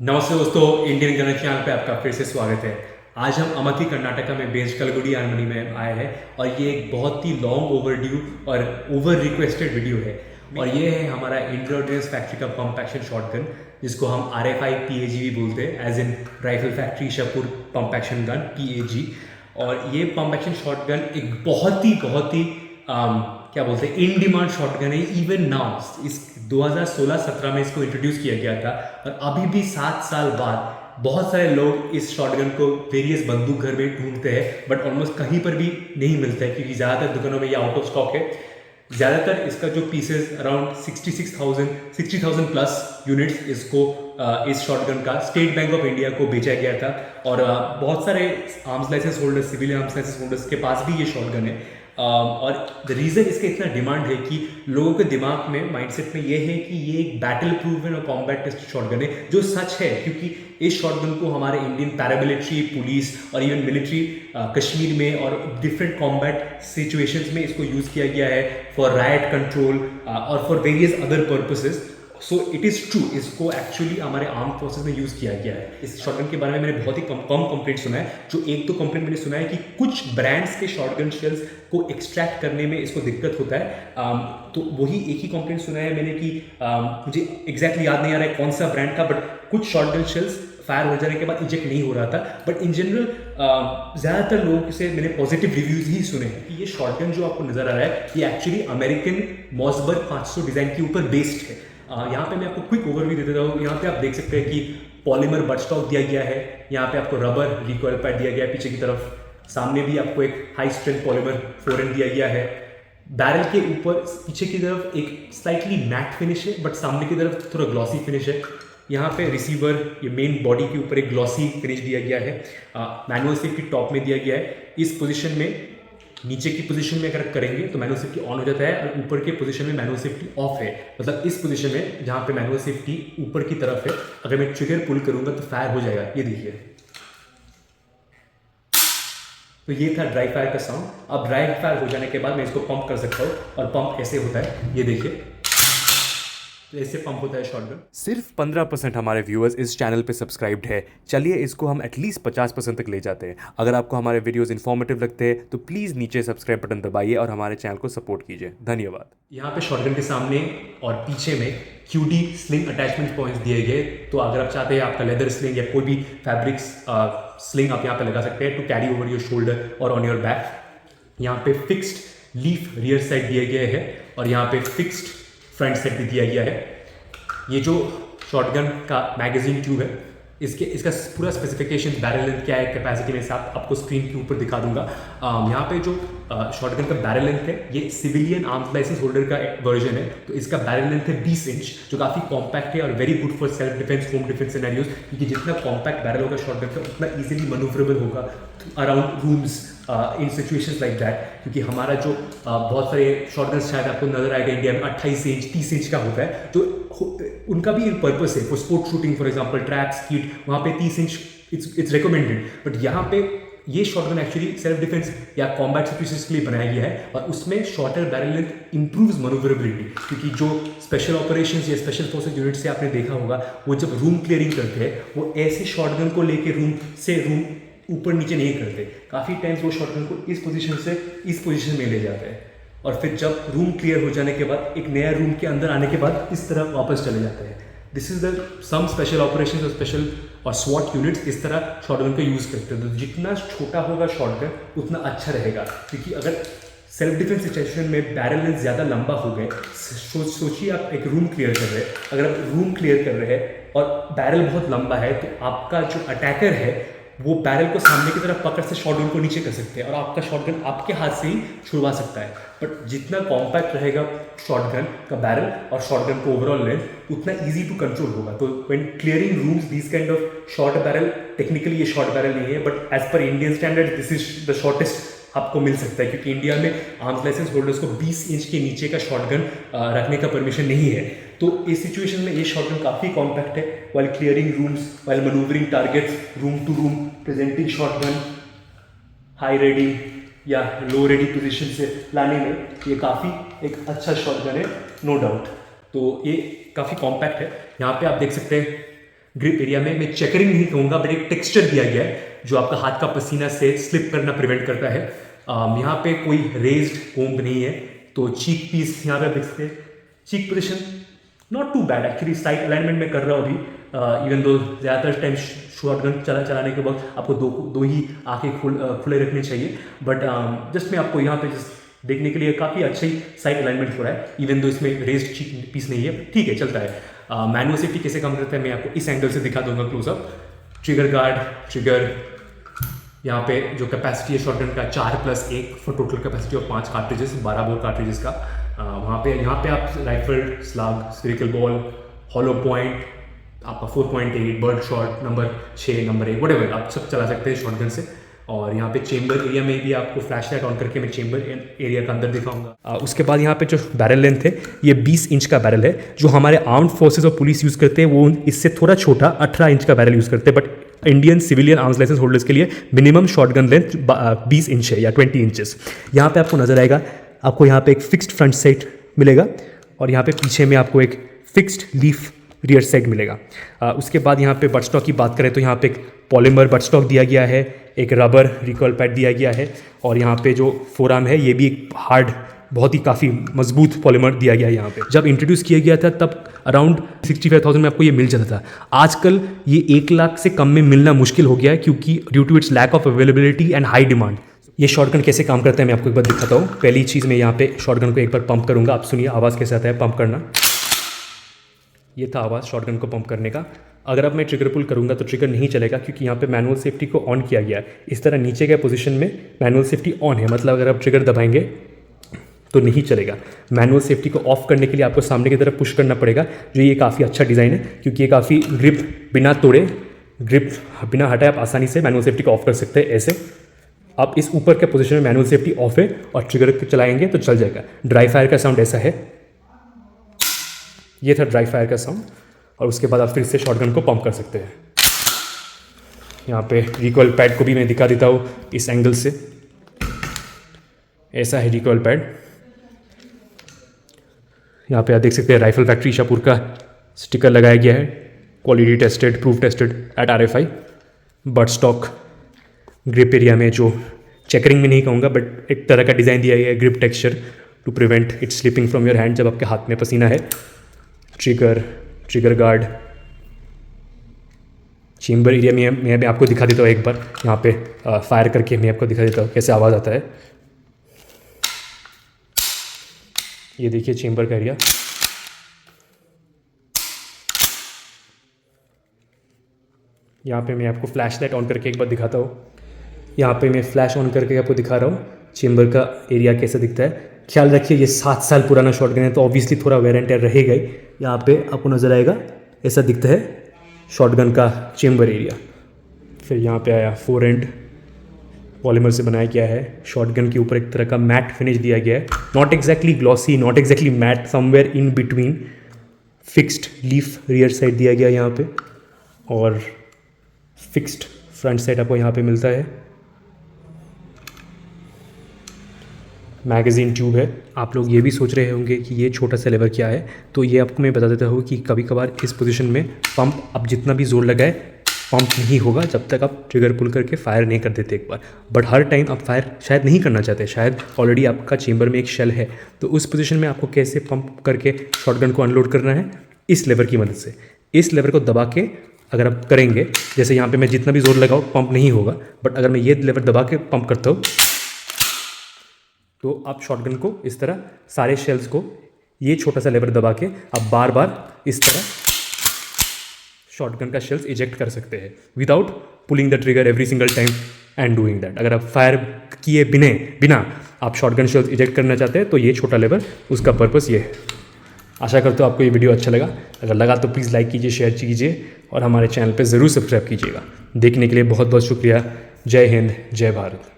नमस्ते दोस्तों, Indian gun channel पे आपका फिर से स्वागत है। आज हम अमथी कर्नाटका में बेस्ड कलगुडी आर्मनी में आए हैं और ये एक बहुत ही लॉन्ग ओवरड्यू और ओवर रिक्वेस्टेड वीडियो है। और ये है हमारा इंडियन ऑर्डिनेंस फैक्ट्री का पंप एक्शन शॉटगन, जिसको हम RFI PAG भी बोलते हैं, as in rifle factory Shahpur pump action gun PAG। और ये पंप एक्शन शॉटगन एक बहुत ही क्या बोलते हैं, इन डिमांड शॉटगन है। इवन नाउ इस 2016-17 में इसको इंट्रोड्यूस किया गया था और अभी भी 7 साल बाद बहुत सारे लोग इस शॉटगन को वेरियस बंदूक घर में ढूंढते हैं, बट ऑलमोस्ट कहीं पर भी नहीं मिलता है क्योंकि ज़्यादातर दुकानों में ये आउट ऑफ स्टॉक है। ज़्यादातर इसका जो पीसेस अराउंड 60,000 प्लस यूनिट्स इसको इस शॉटगन का स्टेट बैंक ऑफ इंडिया को बेचा गया था। और बहुत सारे arms licence holders, civil arms licence holders के पास भी ये शॉटगन है। और द रीज़न इसका इतना डिमांड है कि लोगों के दिमाग में, माइंडसेट में ये है कि ये एक बैटल प्रूवन और कॉम्बैट टेस्ट शॉटगन है, जो सच है क्योंकि इस शॉटगन को हमारे इंडियन पैरामिलिट्री, पुलिस और इवन मिलिट्री कश्मीर में और डिफरेंट कॉम्बैट सिचुएशंस में इसको यूज़ किया गया है फॉर राइट कंट्रोल और for various other purposes. So it is true, इसको एक्चुअली हमारे आर्म फोर्सेस में यूज़ किया गया है। इस शॉटगन के बारे में मैंने बहुत ही कम कंप्लेंट सुना है। जो एक दो कंप्लेंट मैंने सुना है कि कुछ ब्रांड्स के शॉटगन शेल्स को एक्सट्रैक्ट करने में इसको दिक्कत होता है। तो वही एक ही कंप्लेंट सुना है मैंने कि मुझे एग्जैक्टली याद नहीं आ रहा है कौन सा ब्रांड का, बट कुछ शॉटगन शेल्स फायर हो जाने के बाद इंजेक्ट नहीं हो रहा था। बट इन जनरल ज़्यादातर लोगों से मैंने पॉजिटिव रिव्यूज़ ही सुने हैं कि ये शॉटगन जो आपको नज़र आ रहा है ये एक्चुअली अमेरिकन मॉसबर्ग 500 डिज़ाइन के ऊपर बेस्ड है। यहाँ पे मैं आपको क्विक ओवरव्यू दे देता हूँ। यहाँ पे आप देख सकते हैं कि पॉलीमर बट स्टॉक दिया गया है, यहाँ पे आपको रबर रिकॉइल पैड दिया गया है पीछे की तरफ, सामने भी आपको एक हाई स्ट्रेंथ पॉलीमर फोरन दिया गया है। बैरल के ऊपर पीछे की तरफ एक स्लाइटली मैट फिनिश है, बट सामने की तरफ थोड़ा ग्लॉसी फिनिश है। यहाँ पे रिसीवर, ये मेन बॉडी के ऊपर एक ग्लॉसी फिनिश दिया गया है। मैनुअल सेफ्टी टॉप में दिया गया है। इस पोजीशन में, नीचे की पोजीशन में अगर करेंगे तो मैनुअल सेफ्टी ऑन हो जाता है और ऊपर के पोजीशन में मैनुअल सेफ्टी ऑफ है। मतलब इस पोजीशन में जहाँ पे मैनुअल सेफ्टी ऊपर की तरफ है, अगर मैं ट्रिगर पुल करूंगा तो फायर हो जाएगा। ये देखिए, तो ये था ड्राई फायर का साउंड। अब ड्राई फायर हो जाने के बाद मैं इसको पंप कर सकता हूँ और पंप ऐसे होता है, ये देखिए, तो ऐसे पंप होता है शॉटगन। सिर्फ 15% हमारे व्यूअर्स इस चैनल पे सब्सक्राइब्ड है। चलिए इसको हम एटलीस्ट 50% तक ले जाते हैं। अगर आपको हमारे वीडियोस इन्फॉर्मेटिव लगते हैं तो प्लीज़ नीचे सब्सक्राइब बटन दबाइए और हमारे चैनल को सपोर्ट कीजिए। धन्यवाद। यहाँ पे शॉटगन के सामने और पीछे में QD स्लिंग अटैचमेंट पॉइंट्स दिए गए। तो अगर आप चाहते हैं आपका लेदर स्लिंग या कोई भी फैब्रिक्स स्लिंग आप यहाँ पे लगा सकते हैं to carry over your shoulder और ऑन योर बैक। यहाँ पे फिक्स्ड लीफ रियर साइड दिए गए हैं और यहाँ पे फिक्स्ड फ्रंट साइड भी दिया गया है। ये जो शॉटगन का मैगजीन ट्यूब है, इसका पूरा स्पेसिफिकेशन, बैरल लेंथ क्या है, कैपेसिटी में साथ आपको स्क्रीन के ऊपर दिखा दूंगा। यहाँ पे जो शॉटगन का बैरल लेंथ है, ये सिविलियन आर्म्स लाइसेंस होल्डर का वर्जन है, तो इसका बैरल लेंथ है 20 इंच, जो काफ़ी कॉम्पैक्ट है और very good for self defence, home defence scenarios, क्योंकि जितना कॉम्पैक्ट बैरल होगा शॉटगन का उतना ईजिली मनूवरेबल होगा around rooms in situations like that. क्योंकि हमारा जो बहुत सारे शॉटगन शायद आपको नजर आएगा इंडिया में 28 इंच 30 इंच का होता है, तो उनका भी एक पर्पस है for sport shooting, for example track skeet, वहाँ पे 30 इंच इट्स रिकमेंडेड। बट यहाँ पे ये शॉटगन एक्चुअली सेल्फ डिफेंस या कॉम्बैट सिचुएशंस के लिए बनाया गया है और उसमें shorter barrel length improves manoeuvrability. क्योंकि जो स्पेशल ऑपरेशंस या स्पेशल फोर्सेस यूनिट से आपने देखा होगा, वो जब रूम क्लियरिंग करते हैं वो ऐसे शॉटगन को लेके रूम से रूम ऊपर नीचे नहीं करते। काफ़ी टाइम्स वो शॉटगन को इस पोजीशन से इस पोजीशन में ले जाते हैं और फिर जब रूम क्लियर हो जाने के बाद एक नया रूम के अंदर आने के बाद इस तरह वापस चले जाते हैं। This is the some special operations और स्पेशल और स्वॉट यूनिट्स इस तरह शॉटगन का यूज़ करते हैं। तो जितना छोटा होगा शॉटगन उतना अच्छा रहेगा, क्योंकि अगर सेल्फ डिफेंस सिचुएशन में बैरल लेंथ ज़्यादा लंबा हो गए, सोचिए आप एक रूम क्लियर कर रहे हैं, अगर आप रूम क्लियर कर रहे हैं और बैरल बहुत लंबा है तो आपका जो अटैकर है वो बैरल को सामने की तरफ पकड़ से शॉटगन को नीचे कर सकते हैं और आपका शॉटगन आपके हाथ से ही छुड़वा सकता है। बट जितना कॉम्पैक्ट रहेगा शॉटगन का बैरल और शॉटगन को ओवरऑल लेंथ, उतना इजी टू कंट्रोल होगा। तो when clearing rooms this kind of short barrel, technically ये शॉर्ट बैरल नहीं है but as per Indian standard this is the shortest आपको मिल सकता है, क्योंकि इंडिया में आर्म्स लाइसेंस होल्डर्स को 20 इंच के नीचे का शॉटगन रखने का परमिशन नहीं है। तो इस सिचुएशन में ये शॉटगन काफ़ी कॉम्पैक्ट है while clearing rooms, while manoeuvring targets, room to room presenting shotgun high ready या लो रेडी पोजीशन से लाने में ये काफ़ी एक अच्छा शॉटगन है, नो डाउट। तो ये काफ़ी कॉम्पैक्ट है। यहाँ पे आप देख सकते हैं ग्रिप एरिया में मैं चेकरिंग नहीं कहूँगा बट एक टेक्सचर दिया गया है जो आपका हाथ का पसीना से स्लिप करना प्रिवेंट करता है। यहाँ पे कोई रेज्ड कोम्ब नहीं है, तो चीक पीस यहाँ पे देख सकते हैं। Cheek position not too bad actually, side alignment में कर रहा हूँ अभी। इवन दो ज़्यादातर टाइम शॉटगन चलाने के वक्त आपको दो ही आंखें खुले रखने चाहिए, बट जस्ट मैं आपको यहाँ पे जस्ट देखने के लिए काफ़ी अच्छा ही साइड अलाइनमेंट हो रहा है। इवन दो इसमें रेज्ड चीक पीस नहीं है, ठीक है, चलता है। मैनुअल सेफ्टी कैसे काम करता है मैं आपको इस एंगल से दिखा दूंगा क्लोजअप। ट्रिगर गार्ड, ट्रिगर, यहाँ पे जो कैपेसिटी है शॉटगन का 4+1 for total capacity of 5 cartridges, 12 bore cartridges का। यहाँ पे आप rifle, slug, spherical ball, hollow point, आपका 4.8 bird shot, number 6, number 1 whatever आप सब चला सकते हैं शॉटगन से। और यहाँ पे चेंबर एरिया में भी आपको फ्लैश लाइट ऑन करके मैं चेंबर एरिया का अंदर दिखाऊंगा। उसके बाद यहाँ पे जो बैरल लेंथ है ये 20 इंच का बैरल है। जो हमारे आर्म्ड फोर्सेस और पुलिस यूज़ करते हैं वो इससे थोड़ा छोटा 18 इंच का बैरल यूज़ करते हैं, but Indian civilian arms licence holders के लिए मिनिमम शॉटगन लेंथ 20 इंच है या 20 इंचेस। यहाँ पे आपको नजर आएगा, आपको यहाँ पे एक फिक्स्ड फ्रंट साइड मिलेगा और यहाँ पे पीछे में आपको एक फिक्स्ड लीफ रियर साइड मिलेगा। उसके बाद यहाँ पे बट स्टॉक की बात करें तो यहाँ पे एक पॉलीमर बट स्टॉक दिया गया है, एक रबर रिकॉल पैड दिया गया है, और यहाँ पे जो फोरआर्म है ये भी एक हार्ड, बहुत ही काफ़ी मजबूत पॉलीमर दिया गया है। यहाँ पे जब इंट्रोड्यूस किया गया था तब अराउंड 65,000 में आपको ये मिल जाता था। आजकल ये 1 लाख से कम में मिलना मुश्किल हो गया है क्योंकि due to its lack of availability and high demand. ये शॉटगन कैसे काम करता है मैं आपको एक बार दिखाता हूँ। पहली चीज़ मैं यहाँ पे शॉटगन को एक बार पंप करूँगा, आप सुनिए आवाज़ कैसे आता है पंप करना। ये था आवाज़ शॉटगन को पंप करने का। अगर अब मैं ट्रिगर पुल करूँगा तो ट्रिगर नहीं चलेगा क्योंकि यहाँ पे मैनुअल सेफ्टी को ऑन किया गया है। इस तरह नीचे के पोजीशन में मैनुअल सेफ्टी ऑन है, मतलब अगर आप ट्रिगर दबाएंगे तो नहीं चलेगा। मैनुअल सेफ्टी को ऑफ करने के लिए आपको सामने की तरफ पुश करना पड़ेगा, जो ये काफ़ी अच्छा डिज़ाइन है क्योंकि ये काफ़ी ग्रिप बिना तोड़े, ग्रिप बिना हटाए आप आसानी से मैनुअल सेफ्टी को ऑफ कर सकते हैं। ऐसे आप इस ऊपर के पोजीशन में मैनुअल सेफ्टी ऑफ है और ट्रिगर चलाएंगे तो चल जाएगा। ड्राई फायर का साउंड ऐसा है, ये था ड्राई फायर का साउंड। और उसके बाद आप फिर से शॉटगन को पंप कर सकते हैं। यहाँ पे रिकॉइल पैड को भी मैं दिखा देता हूँ इस एंगल से। ऐसा है रिकॉइल पैड। यहाँ पे आप देख सकते हैं राइफल फैक्ट्री शाहपुर का स्टिकर लगाया गया है, quality tested, proof tested eight RFI। But stock grip area में जो चेकरिंग में नहीं कहूँगा बट एक तरह का डिज़ाइन दिया गया है, grip texture to prevent it slipping from your hand जब आपके हाथ में पसीना है। ट्रिगर गार्ड, चेम्बर एरिया में मैं आपको दिखा देता हूँ एक बार। यहाँ पे फायर करके मैं आपको दिखा देता हूँ कैसे आवाज़ आता है। ये देखिए चेम्बर का एरिया। यहाँ पे मैं आपको फ्लैश लाइट ऑन करके एक बार दिखाता हूँ। यहाँ पे मैं फ्लैश ऑन करके आपको दिखा रहा हूँ चेम्बर का एरिया कैसा दिखता है। ख्याल रखिए ये 7 साल पुराना शॉटगन है तो ऑब्वियसली थोड़ा वेयर एंड टेयर रहेगा ही। यहाँ पे आपको नज़र आएगा ऐसा दिखता है शॉटगन का चेम्बर एरिया। फिर यहाँ पे आया 4 एंड पॉलीमर से बनाया गया है। शॉटगन के ऊपर एक तरह का मैट फिनिश दिया गया है, not exactly glossy, not exactly matte, somewhere in between. Fixed leaf rear sight दिया गया यहाँ पे और फिक्स्ड फ्रंट साइड आपको यहाँ पे मिलता है। मैगज़ीन ट्यूब है। आप लोग ये भी सोच रहे होंगे कि ये छोटा सा लेवर क्या है, तो ये आपको मैं बता देता हूँ कि कभी कभार इस पोजीशन में पंप आप जितना भी जोर लगाए पंप नहीं होगा जब तक आप ट्रिगर पुल करके फायर नहीं कर देते एक बार। बट हर टाइम आप फायर शायद नहीं करना चाहते, शायद ऑलरेडी आपका चेम्बर में एक शेल है, तो उस पोजीशन में आपको कैसे पंप करके शॉटगन को अनलोड करना है, इस लेवर की मदद से। इस लेवर को दबा के अगर आप करेंगे, जैसे यहाँ पे मैं जितना भी जोर लगाऊँ पंप नहीं होगा, बट अगर मैं ये लेवर दबा के पंप करता हूँ तो आप शॉटगन को इस तरह सारे शेल्स को ये छोटा सा लेवर दबा के आप बार बार इस तरह शॉटगन का शेल्स इजेक्ट कर सकते हैं without pulling the trigger every single time and doing that. अगर आप फायर किए बिना आप शॉटगन शेल्स इजेक्ट करना चाहते हैं तो ये छोटा लेवर, उसका पर्पस ये है। आशा करता हूँ आपको ये वीडियो अच्छा लगा। अगर लगा तो प्लीज़ लाइक कीजिए, शेयर कीजिए और हमारे चैनल पर ज़रूर सब्सक्राइब कीजिएगा। देखने के लिए बहुत बहुत शुक्रिया। जय हिंद, जय भारत।